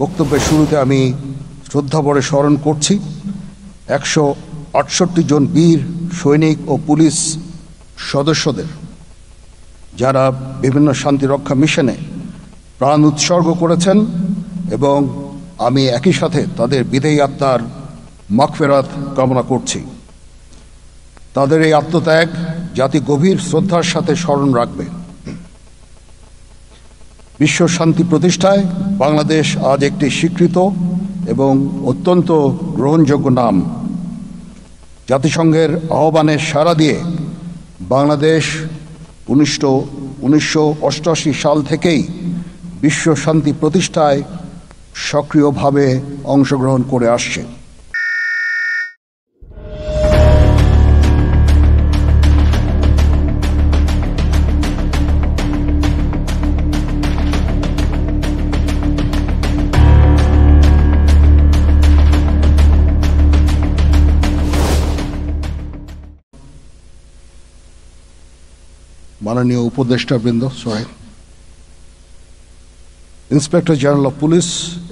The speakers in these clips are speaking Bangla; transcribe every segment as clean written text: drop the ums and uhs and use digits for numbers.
বক্তব্যের শুরুতে আমি শ্রদ্ধাভরে স্মরণ করছি 168 জন বীর সৈনিক ও পুলিশ সদস্যদের, যারা বিভিন্ন শান্তিরক্ষা মিশনে প্রাণ উৎসর্গ করেছেন, এবং আমি একই সাথে তাদের বিদেয়ী আত্মার মাগফিরাত কামনা করছি। তাদের এই আত্মত্যাগ জাতি গভীর শ্রদ্ধার সাথে স্মরণ রাখবে। বিশ্ব শান্তি প্রতিষ্ঠায় বাংলাদেশ আজ একটি স্বীকৃত এবং অত্যন্ত গ্রহণযোগ্য নাম। জাতিসংঘের আহ্বানে সাড়া দিয়ে বাংলাদেশ 1988 সাল থেকেই বিশ্ব শান্তি প্রতিষ্ঠায় সক্রিয়ভাবে অংশগ্রহণ করে আসছে। মাননীয় উপদেষ্টাবৃন্দ, ইন্সপেক্টর জেনারেল অফ পুলিশ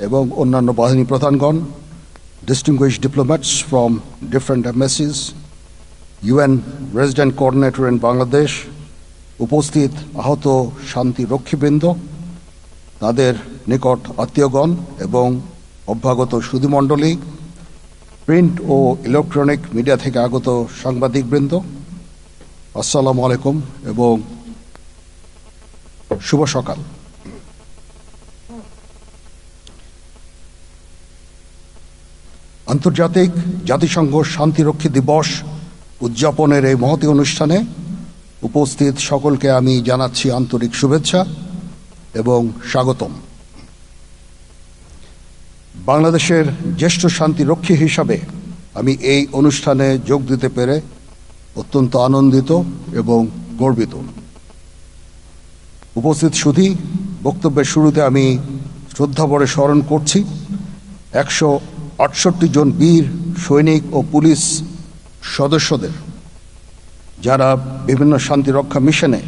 এবং অন্যান্য বাহিনী প্রধানগণ, distinguished diplomats from different embassies, UN resident coordinator in Bangladesh, উপস্থিত আহত শান্তি রক্ষীবৃন্দ, তাদের নিকট আত্মীয়গণ এবং অভ্যাগত সুধীমণ্ডলী, প্রিন্ট ও ইলেকট্রনিক মিডিয়া থেকে আগত সাংবাদিকবৃন্দ, আসসালামু আলাইকুম এবং শুভ সকাল। আন্তর্জাতিক জাতিসংঘ শান্তিরক্ষী দিবস উদযাপনের এই মহতী অনুষ্ঠানে উপস্থিত সকলকে আমি জানাচ্ছি আন্তরিক শুভেচ্ছা এবং স্বাগতম। বাংলাদেশের জ্যেষ্ঠ শান্তিরক্ষী হিসাবে আমি এই অনুষ্ঠানে যোগ দিতে পেরে অত্যন্ত আনন্দিত এবং গর্বিত। উপস্থিত সুধী, বক্তব্যের শুরুতে আমি শ্রদ্ধাভরে স্মরণ করছি 168 জন বীর সৈনিক ও পুলিশ সদস্যদের, যারা বিভিন্ন শান্তিরক্ষা মিশনে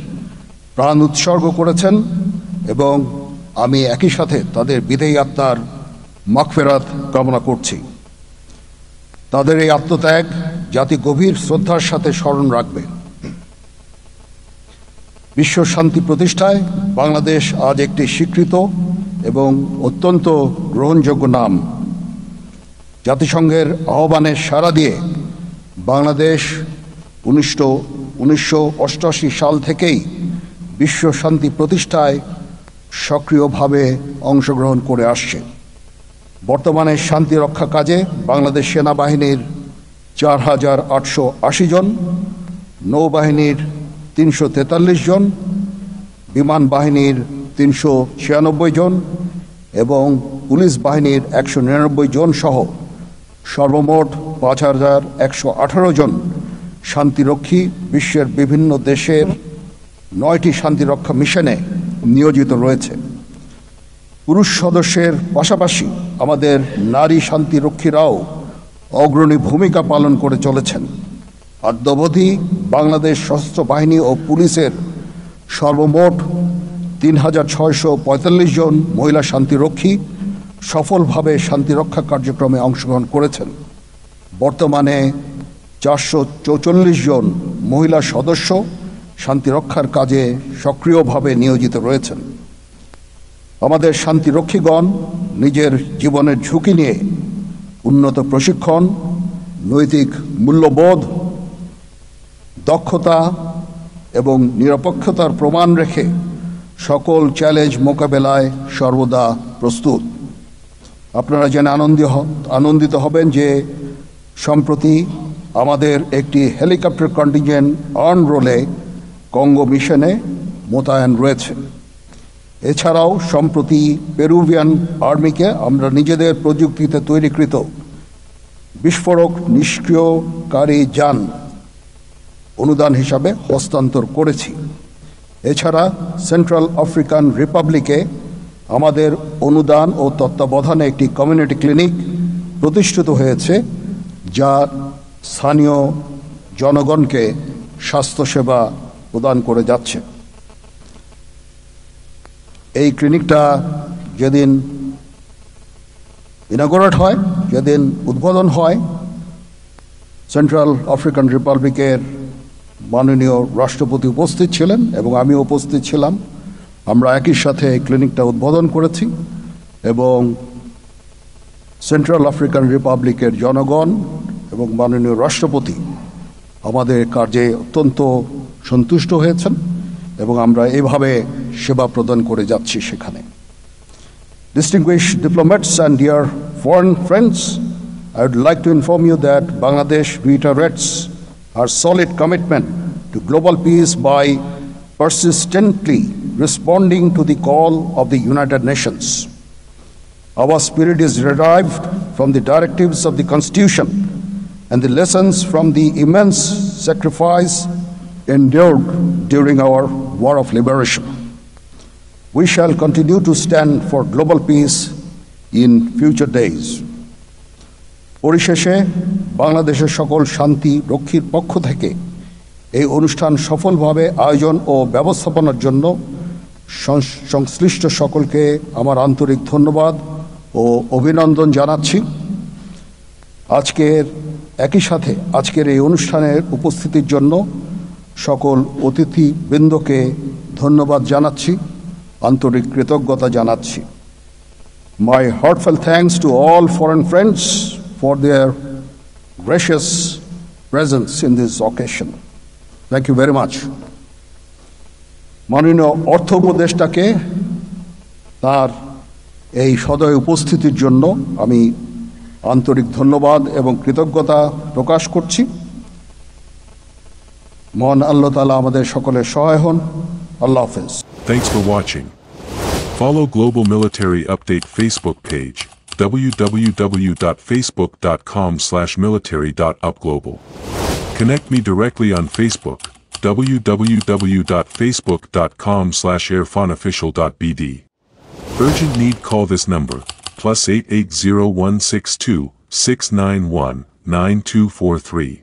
প্রাণ উৎসর্গ করেছেন, এবং আমি একই সাথে তাদের বিদেয়ী আত্মার মাগফিরাত কামনা করছি। তাদের এই আত্মত্যাগ জাতি গভীর শ্রদ্ধার সাথে স্মরণ রাখবে। বিশ্ব শান্তি প্রতিষ্ঠায় বাংলাদেশ আজ একটি স্বীকৃত এবং অত্যন্ত গ্রহণযোগ্য নাম। জাতিসংঘের আহ্বানে সাড়া দিয়ে বাংলাদেশ 1988 সাল থেকেই বিশ্ব শান্তি প্রতিষ্ঠায় সক্রিয়ভাবে অংশগ্রহণ করে আসছে। বর্তমানে শান্তি রক্ষা কাজে বাংলাদেশ সেনাবাহিনীর 4880 জন, নৌবাহিনীর 343 জন, বিমান বাহিনীর 396 জন এবং পুলিশ বাহিনীর 199 জন সহ সর্বমোট 5118 জন শান্তিরক্ষী বিশ্বের বিভিন্ন দেশের 9টি শান্তিরক্ষা মিশনে নিয়োজিত রয়েছে। পুরুষ সদস্যের পাশাপাশি আমাদের নারী শান্তিরক্ষীরাও অগ্রণী ভূমিকা পালন করে চলেছেন। অদ্যাবধি বাংলাদেশ সশস্ত্র বাহিনী ও পুলিশের সর্বমোট 3645 জন মহিলা শান্তিরক্ষী সফলভাবে শান্তিরক্ষা কার্যক্রমে অংশগ্রহণ করেছেন। বর্তমানে 444 জন মহিলা সদস্য শান্তিরক্ষার কাজে সক্রিয়ভাবে নিয়োজিত রয়েছেন। আমাদের শান্তিরক্ষীগণ নিজের জীবনের ঝুঁকি নিয়ে উন্নত প্রশিক্ষণ, নৈতিক মূল্যবোধ, দক্ষতা এবং নিরপেক্ষতার প্রমাণ রেখে সকল চ্যালেঞ্জ মোকাবেলায় সর্বদা প্রস্তুত। আপনারা জেনে আনন্দিত হবেন যে সম্প্রতি আমাদের একটি হেলিকপ্টার কন্টিনজেন্ট আর্ন রোলে কঙ্গো মিশনে মোতায়েন রয়েছে। এছাড়াও সম্প্রতি পেরুভিয়ান আর্মিকে আমরা নিজেদের প্রযুক্তিতে তৈরিকৃত বিস্ফোরক নিষ্ক্রিয়কারী যান অনুদান হিসাবে হস্তান্তর করেছি। এছাড়া সেন্ট্রাল আফ্রিকান রিপাবলিকে আমাদের অনুদান ও তত্ত্বাবধানে একটি কমিউনিটি ক্লিনিক প্রতিষ্ঠিত হয়েছে, যা স্থানীয় জনগণকে স্বাস্থ্যসেবা প্রদান করে যাচ্ছে। এই ক্লিনিকটা যেদিন ইনগরেট হয়, যেদিন উদ্বোধন হয়, সেন্ট্রাল আফ্রিকান রিপাবলিকের মাননীয় রাষ্ট্রপতি উপস্থিত ছিলেন এবং আমি উপস্থিত ছিলাম। আমরা একই সাথে এই ক্লিনিকটা উদ্বোধন করেছি এবং সেন্ট্রাল আফ্রিকান রিপাবলিকের জনগণ এবং মাননীয় রাষ্ট্রপতি আমাদের কার্যে অত্যন্ত সন্তুষ্ট হয়েছেন এবং আমরা এইভাবে সেবা প্রদান করে যাচ্ছি সেখানে। Distinguished diplomats and dear foreign friends, I would like to inform you that Bangladesh reiterates our solid commitment to global peace by persistently responding to the call of the United Nations. Our spirit is derived from the directives of the Constitution and the lessons from the immense sacrifice endured during our War of Liberation. We shall continue to stand for global peace in future days. পরিশেষে বাংলাদেশের সকল শান্তি রক্ষীর পক্ষ থেকে এই অনুষ্ঠান সফলভাবে আয়োজন ও ব্যবস্থাপনার জন্য সংশ্লিষ্ট সকলকে আমার আন্তরিক ধন্যবাদ ও অভিনন্দন জানাচ্ছি। একই সাথে আজকের এই অনুষ্ঠানের উপস্থিতির জন্য সকল অতিথিবৃন্দকে ধন্যবাদ জানাচ্ছি, আন্তরিক কৃতজ্ঞতা জানাচ্ছি। My heartfelt thanks to all foreign friends for their gracious presence in this occasion. Thank you very much. মাননীয় অর্থ উপদেষ্টাকে তার এই সদয় উপস্থিতির জন্য আমি আন্তরিক ধন্যবাদ এবং কৃতজ্ঞতা প্রকাশ করছি। মহান আল্লাহ তাআলা আমাদের সকলের সহায় হন। আল্লাহ হাফেজ। Thanks for watching. Follow Global Military Update Facebook page, www.facebook.com/military.upglobal. Connect me directly on Facebook, www.facebook.com/irfanofficial.bd. Urgent need, call this number, +880162 691 9243.